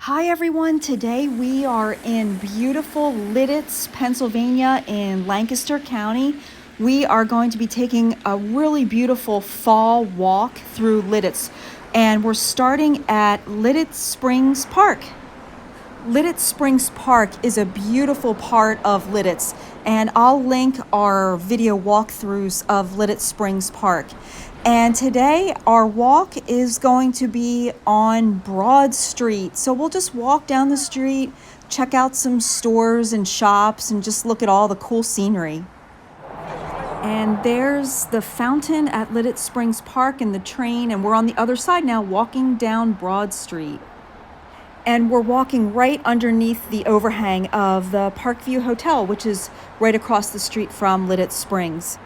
Hi everyone, today we are in beautiful Lititz, Pennsylvania in Lancaster County. We are going to be taking a really beautiful fall walk through Lititz, and we're starting at Lititz Springs Park. Lititz Springs Park is a beautiful part of Lititz, and I'll link our video walkthroughs of Lititz Springs Park. And today our walk is going to be on Broad Street. So we'll just walk down the street, check out some stores and shops, and just look at all the cool scenery. And there's the fountain at Lititz Springs Park and the train, and we're on the other side now walking down Broad Street. And we're walking right underneath the overhang of the Parkview Hotel, which is right across the street from Lititz Springs.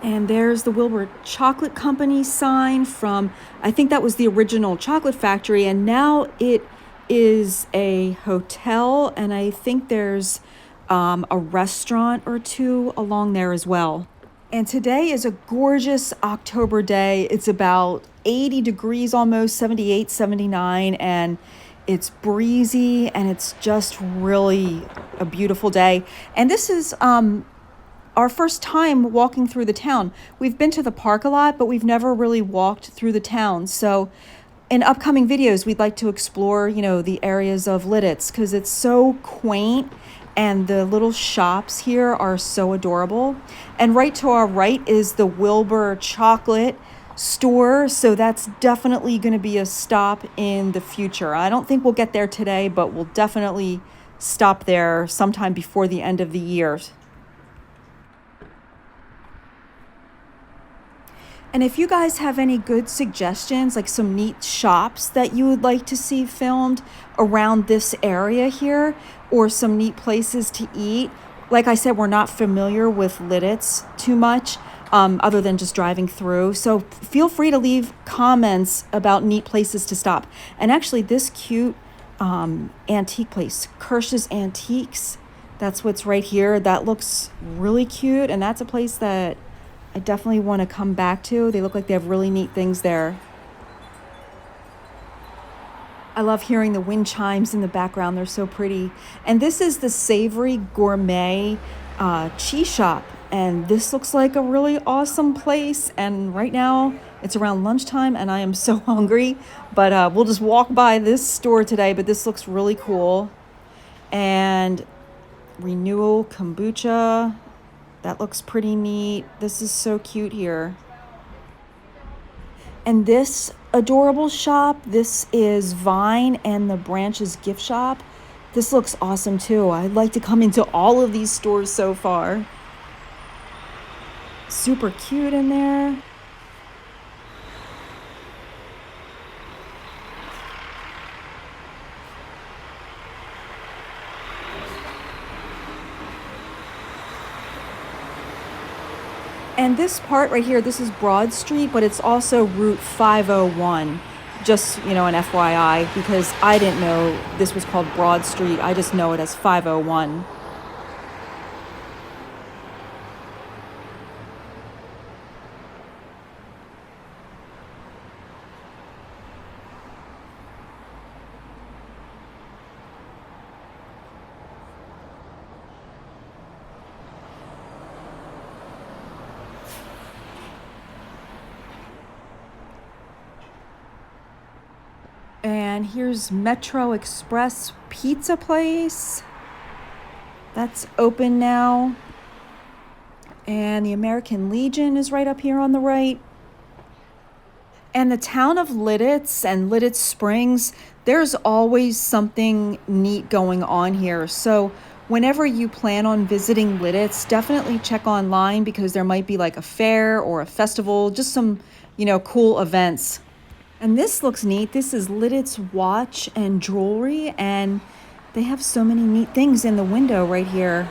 And there's the Wilbur Chocolate Company sign from, I think that was the original chocolate factory, and now it is a hotel, and I think there's a restaurant or two along there as well. And today is a gorgeous October day. It's about 80 degrees almost, 78, 79, and it's breezy, and it's just really a beautiful day. And this is our first time walking through the town. We've been to the park a lot, but we've never really walked through the town. So in upcoming videos, we'd like to explore, the areas of Lititz because it's so quaint and the little shops here are so adorable. And right to our right is the Wilbur Chocolate store. So that's definitely going to be a stop in the future. I don't think we'll get there today, but we'll definitely stop there sometime before the end of the year. And if you guys have any good suggestions, like some neat shops that you would like to see filmed around this area here, or some neat places to eat, like I said, we're not familiar with Lititz too much, other than just driving through. So feel free to leave comments about neat places to stop. And actually this cute antique place, Kirsch's Antiques, that's what's right here. That looks really cute, and that's a place that I definitely want to come back to. They look like they have really neat things there. I love hearing the wind chimes in the background. They're so pretty. And this is the Savory Gourmet cheese shop. And this looks like a really awesome place. And right now it's around lunchtime and I am so hungry. But we'll just walk by this store today. But this looks really cool. And Renewal Kombucha. That looks pretty neat. This is so cute here. And this adorable shop, this is Vine and the Branches gift shop. This looks awesome too. I'd like to come into all of these stores so far. Super cute in there. And this part right here, this is Broad Street, but it's also Route 501. Just, an FYI, because I didn't know this was called Broad Street. I just know it as 501. And here's Metro Express Pizza Place. That's open now. And the American Legion is right up here on the right. And the town of Lititz and Lititz Springs, there's always something neat going on here. So whenever you plan on visiting Lititz, definitely check online because there might be like a fair or a festival, just some, cool events. And this looks neat. This is Lititz Watch and Jewelry, and they have so many neat things in the window right here.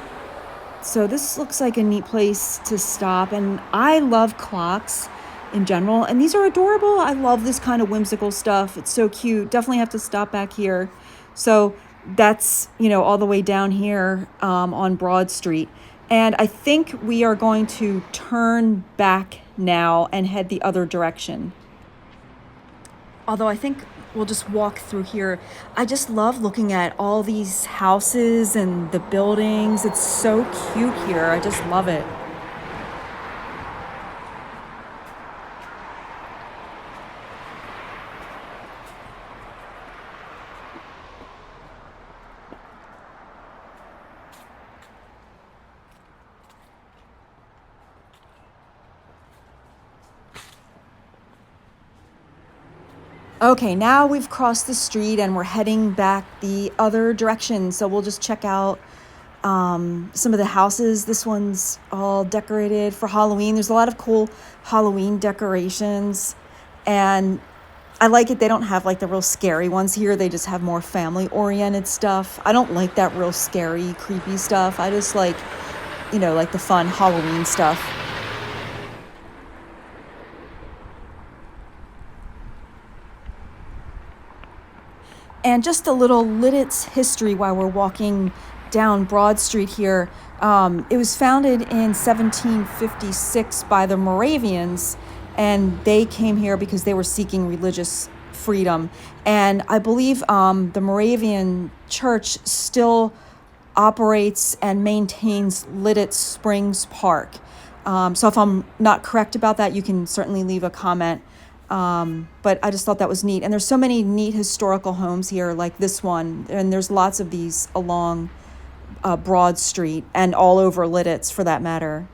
So this looks like a neat place to stop, and I love clocks in general, and these are adorable. I love this kind of whimsical stuff. It's so cute. Definitely have to stop back here. So that's, all the way down here on Broad Street. And I think we are going to turn back now and head the other direction. Although I think we'll just walk through here. I just love looking at all these houses and the buildings. It's so cute here. I just love it. Okay, now we've crossed the street and we're heading back the other direction. So we'll just check out some of the houses. This one's all decorated for Halloween. There's a lot of cool Halloween decorations. And I like it. They don't have like the real scary ones here. They just have more family oriented stuff. I don't like that real scary, creepy stuff. I just like, like the fun Halloween stuff. And just a little Lititz history while we're walking down Broad Street here. It was founded in 1756 by the Moravians, and they came here because they were seeking religious freedom. And I believe the Moravian Church still operates and maintains Lititz Springs Park. So if I'm not correct about that, you can certainly leave a comment. But I just thought that was neat. And there's so many neat historical homes here, like this one. And there's lots of these along Broad Street and all over Lititz for that matter.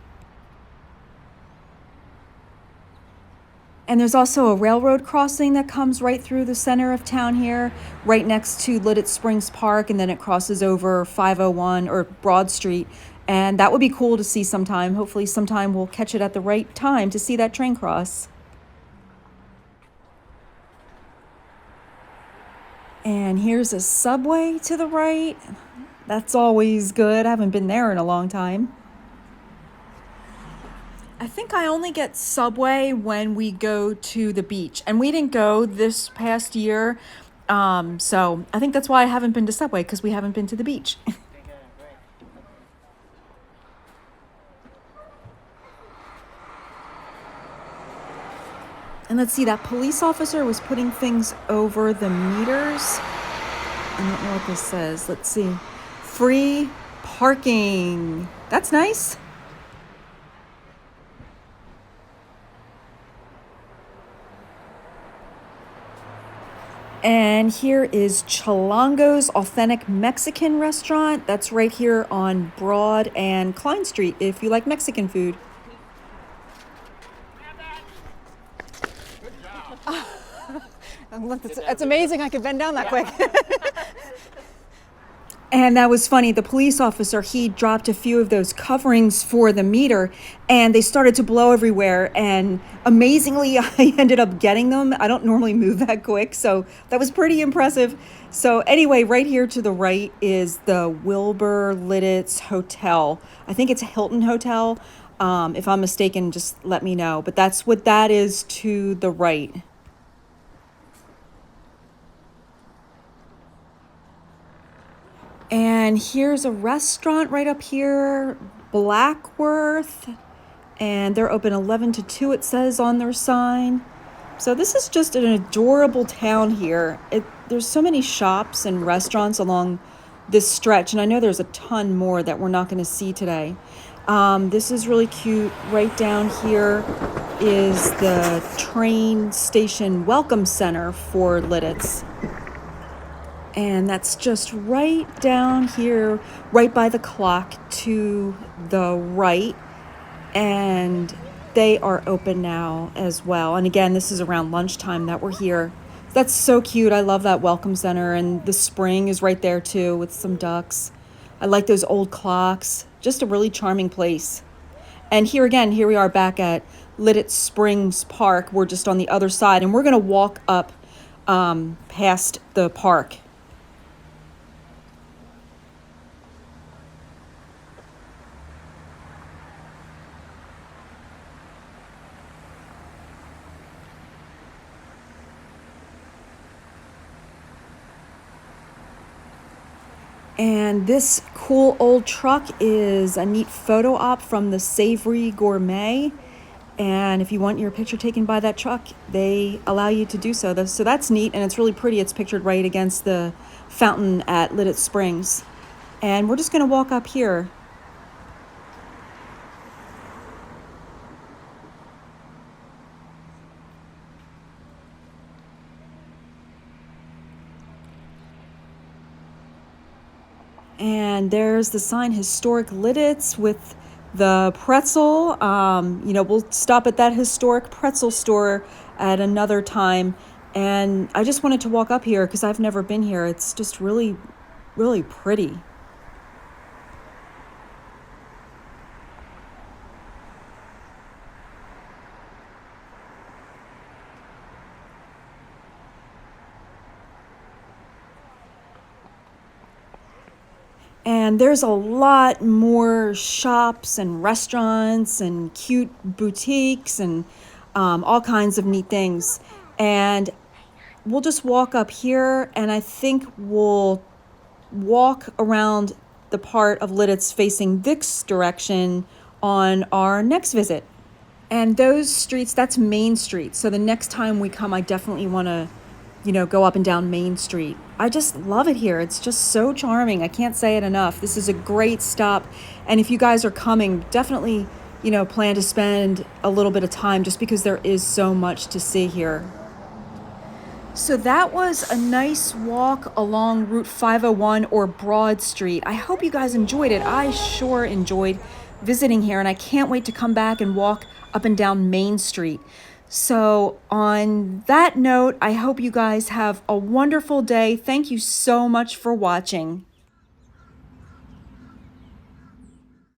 And there's also a railroad crossing that comes right through the center of town here, right next to Lititz Springs Park, and then it crosses over 501 or Broad Street. And that would be cool to see sometime. Hopefully sometime we'll catch it at the right time to see that train cross. And here's a Subway to the right. That's always good. I haven't been there in a long time. I think I only get Subway when we go to the beach. And we didn't go this past year. So I think that's why I haven't been to Subway, because we haven't been to the beach. And let's see, that police officer was putting things over the meters. I don't know what this says. Let's see. Free parking. That's nice. And here is Chilango's Authentic Mexican Restaurant. That's right here on Broad and Klein Street if you like Mexican food. It's amazing I could bend down that quick. And that was funny. The police officer, he dropped a few of those coverings for the meter and they started to blow everywhere. And amazingly, I ended up getting them. I don't normally move that quick, so that was pretty impressive. So anyway, right here to the right is the Wilbur Lititz Hotel. I think it's a Hilton Hotel. If I'm mistaken, just let me know. But that's what that is to the right. And here's a restaurant right up here, Blackworth, and they're open 11 to 2, it says on their sign. So this is just an adorable town here. There's so many shops and restaurants along this stretch, and I know there's a ton more that we're not going to see today. This is really cute. Right down here is the train station welcome center for Lititz. And that's just right down here, right by the clock to the right. And they are open now as well. And again, this is around lunchtime that we're here. That's so cute. I love that welcome center. And the spring is right there too with some ducks. I like those old clocks. Just a really charming place. And here again, here we are back at Lititz Springs Park. We're just on the other side. And we're going to walk up past the park. And this cool old truck is a neat photo op from the Savory Gourmet. And if you want your picture taken by that truck, they allow you to do so. So that's neat, and it's really pretty. It's pictured right against the fountain at Lititz Springs. And we're just going to walk up here. And there's the sign, Historic Lititz, with the pretzel. We'll stop at that historic pretzel store at another time. And I just wanted to walk up here because I've never been here. It's just really, really pretty. And there's a lot more shops and restaurants and cute boutiques and all kinds of neat things. And we'll just walk up here, and I think we'll walk around the part of Lititz facing this direction on our next visit. And those streets, that's Main Street. So the next time we come, I definitely want to, go up and down Main Street. I just love it here. It's just so charming. I can't say it enough. This is a great stop. And if you guys are coming, definitely, plan to spend a little bit of time just because there is so much to see here. So that was a nice walk along Route 501 or Broad Street. I hope you guys enjoyed it. I sure enjoyed visiting here, and I can't wait to come back and walk up and down Main Street. So on that note, I hope you guys have a wonderful day. Thank you so much for watching.